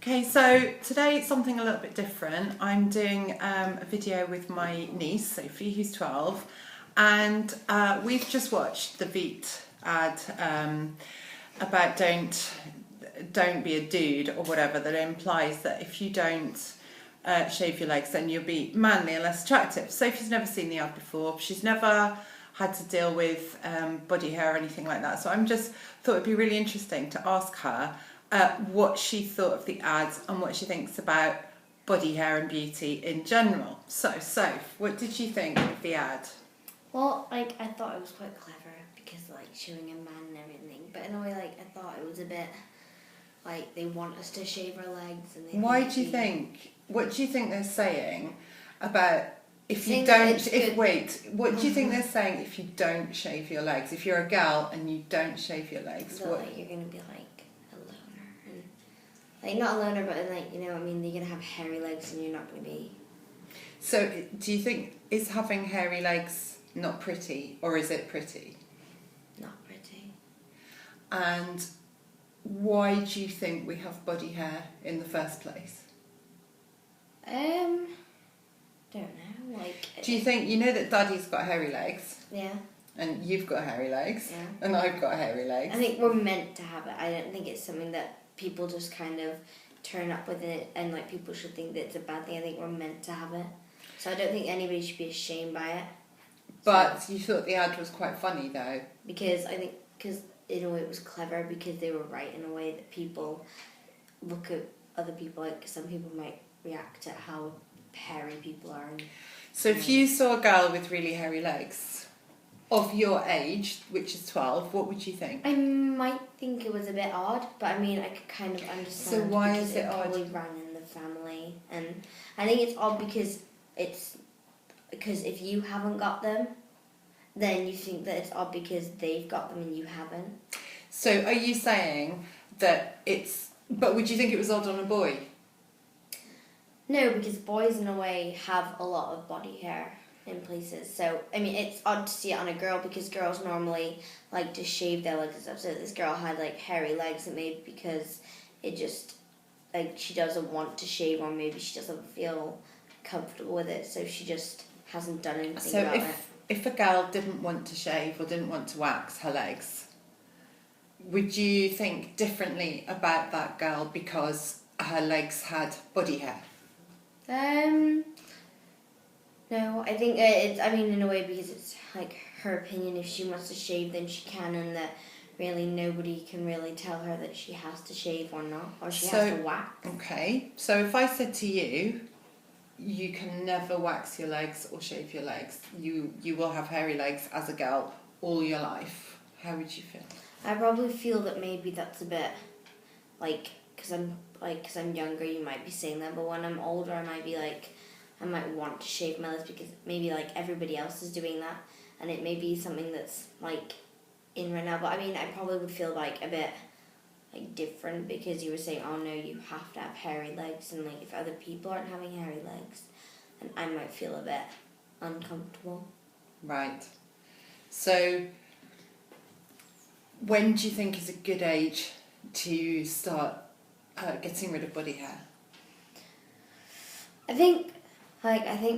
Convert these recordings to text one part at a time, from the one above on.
Okay, so today it's something a little bit different. I'm doing a video with my niece, Sophie, who's 12, and we've just watched the Veet ad about don't be a dude or whatever, that implies that if you don't shave your legs then you'll be manly and less attractive. Sophie's never seen the ad before. She's never had to deal with body hair or anything like that, so I'm just thought it'd be really interesting to ask her what she thought of the ads and what she thinks about body hair and beauty in general. So, Soph, what did you think of the ad? Well, I thought it was quite clever because, showing a man and everything. But in a way, I thought it was a bit, they want us to shave our legs. And Why do you think? What do you think they're saying about if you don't? What do you think they're saying if you don't shave your legs? If you're a gal and you don't shave your legs, so, you're gonna be not a loner, but you know what I mean, you're going to have hairy legs and you're not going to be... So, do you think, is having hairy legs not pretty, or is it pretty? Not pretty. And why do you think we have body hair in the first place? Don't know, Do you think, you know that Daddy's got hairy legs? Yeah. And you've got hairy legs? Yeah. And I've got hairy legs? I think we're meant to have it. I don't think it's something that people just kind of turn up with it and people should think that it's a bad thing. I think we're meant to have it. So I don't think anybody should be ashamed by it. But you thought the ad was quite funny though? Because in a way it was clever, because they were right in a way that people look at other people, some people might react to how hairy people are. So if you saw a girl with really hairy legs of your age, which is 12, what would you think? I might think it was a bit odd, but I could kind of understand. So why is it odd? Probably ran in the family, and I think it's odd because if you haven't got them, then you think that it's odd because they've got them and you haven't. So are you saying that it's... But would you think it was odd on a boy? No, because boys in a way have a lot of body hair in places. So, it's odd to see it on a girl because girls normally like to shave their legs and stuff. So this girl had hairy legs, and maybe because it just she doesn't want to shave, or maybe she doesn't feel comfortable with it, so she just hasn't done anything about it. So if a girl didn't want to shave or didn't want to wax her legs, would you think differently about that girl because her legs had body hair? No, I think it's, in a way, because it's her opinion. If she wants to shave, then she can, and that really nobody can really tell her that she has to shave or not, or she has to wax. Okay, so if I said to you, you can never wax your legs or shave your legs, you will have hairy legs as a girl all your life, how would you feel? I probably feel that maybe that's a bit, because I'm younger, you might be saying that, but when I'm older, I might be I might want to shave my legs because maybe everybody else is doing that, and it may be something that's in right now. But I probably would feel a bit different because you were saying, oh no, you have to have hairy legs, and if other people aren't having hairy legs, then I might feel a bit uncomfortable. Right. So when do you think is a good age to start getting rid of body hair? I think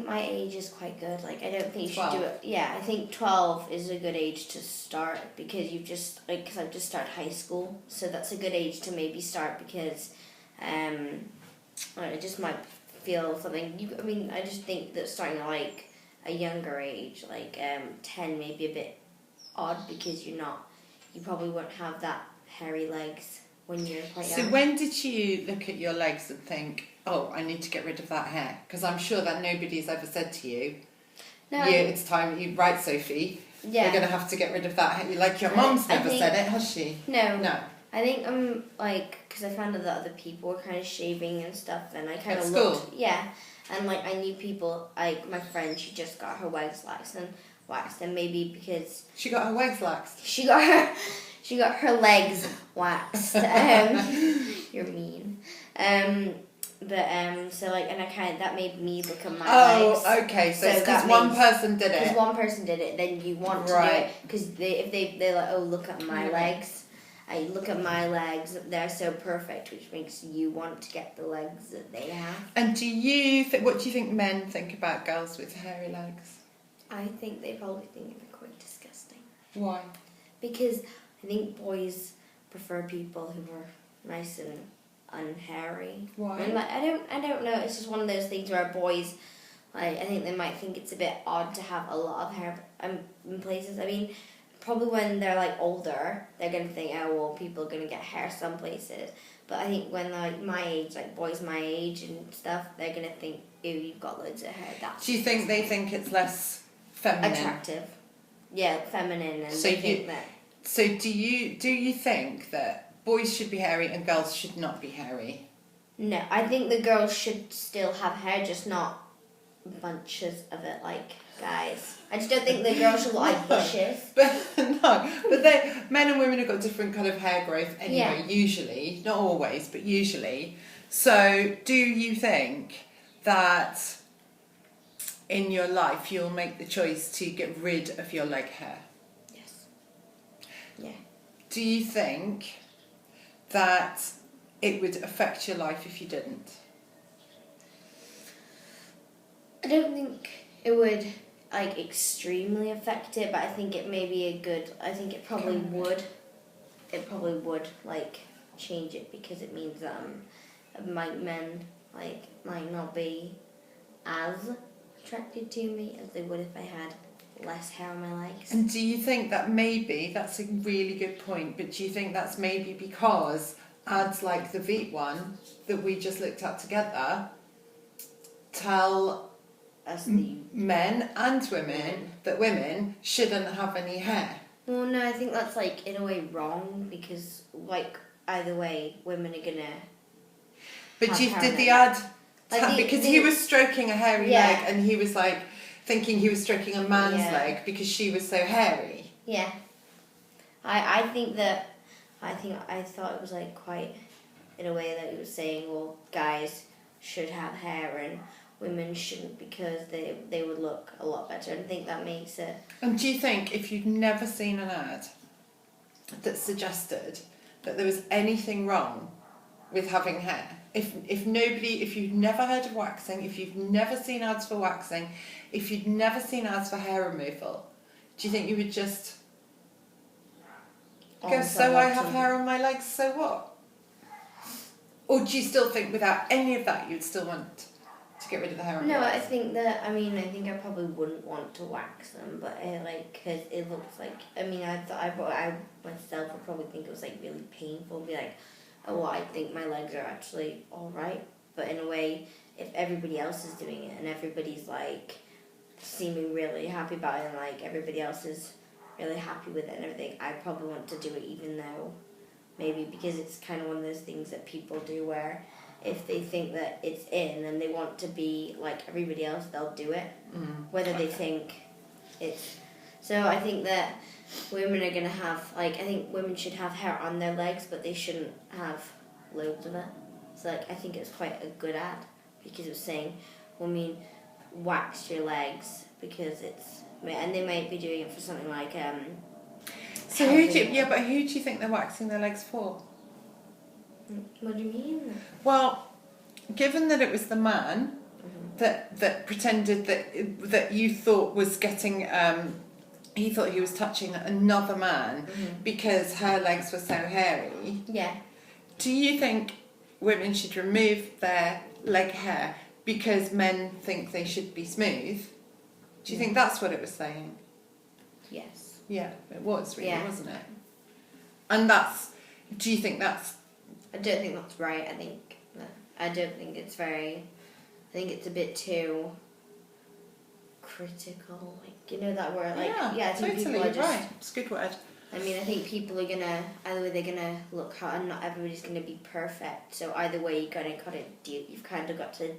my age is quite good. I don't think you should do it. Yeah, I think 12 is a good age to start because you've just, because I've just started high school. So that's a good age to maybe start because I just might feel something. I just think that starting at a younger age, 10, may be a bit odd because you probably won't have that hairy legs when you're quite young. So when did you look at your legs and think, oh, I need to get rid of that hair? Because I'm sure that nobody's ever said to you, no, it's time, you're right, Sophie, you're going to have to get rid of that hair. Your mum's never said it, has she? No. I think because I found out that other people were kind of shaving and stuff, and I kind of looked. School? Yeah, and I knew people, my friend, she just got her legs waxed, and maybe because... She got her legs waxed? She got her legs waxed. You're mean. That made me look at my legs. Oh, okay. So it's because one person did it. Because one person did it, then you want to do it. Because if they're like, oh, look at my legs. I look at my legs; they're so perfect, which makes you want to get the legs that they have. And what do you think men think about girls with hairy legs? I think they probably think they're quite disgusting. Why? Because I think boys prefer people who are nice and unhairy. Why? And I don't know. It's just one of those things where boys, I think they might think it's a bit odd to have a lot of hair in places. I mean, probably when they're like older, they're gonna think, oh well, people are gonna get hair some places. But I think when they're like my age, like boys my age and stuff, they're gonna think, ew, you've got loads of hair. Do you think they think it's less feminine? Attractive. Yeah, feminine, and So they think that. So do you think that boys should be hairy and girls should not be hairy? No, I think the girls should still have hair, just not bunches of it like guys. I just don't think the girls should look like bushes. But men and women have got different kind of hair growth anyway, usually. Not always, but usually. So do you think that in your life you'll make the choice to get rid of your leg hair? Yes. Yeah. Do you think that it would affect your life if you didn't? I don't think it would like extremely affect it, but I think it may be a good. I think it probably would. It probably would like change it because it means men might not be as attracted to me as they would if I had less hair on my legs. And do you think that maybe, that's a really good point, but do you think that's maybe because ads like the Veet one that we just looked at together tell men and women that women shouldn't have any hair? Well, no, I think that's like in a way wrong because like either way, women are gonna. But did the ad because he was stroking a hairy leg and he was like thinking he was stroking a man's leg because she was so hairy. Yeah, I thought it was like quite in a way that he was saying, well, guys should have hair and women shouldn't because they would look a lot better. And I think that makes it. And do you think if you'd never seen an ad that suggested that there was anything wrong with having hair, if you'd never heard of waxing, if you've never seen ads for waxing, if you'd never seen ads for hair removal, do you think you would just go, so I have hair on my legs, so what? Or do you still think without any of that you'd still want to get rid of the hair on your legs? No, I think that, I think I probably wouldn't want to wax them, but because it looks like, I myself would probably think it was like really painful, be like, oh, well, I think my legs are actually alright, but in a way, if everybody else is doing it and everybody's like seeming really happy about it and like everybody else is really happy with it and everything, I probably want to do it even though maybe because it's kind of one of those things that people do where if they think that it's in and they want to be like everybody else, they'll do it, whether they think it's... So I think that women are going to have, I think women should have hair on their legs, but they shouldn't have loads of it. So I think it was quite a good ad because it was saying, wax your legs because it's... And they might be doing it for something like... So who do you think they're waxing their legs for? What do you mean? Well, given that it was the man that pretended that you thought was getting... he thought he was touching another man because her legs were so hairy. Yeah. Do you think women should remove their leg hair because men think they should be smooth? Do you think that's what it was saying? Yes. Yeah, it was really, wasn't it? And do you think that's... I don't think that's right. I don't think it's very... I think it's a bit too critical, that word, I think totally, people are just, right. It's a good word. I think people are gonna either they're gonna look hot and not everybody's gonna be perfect. So either way, you've kind of got to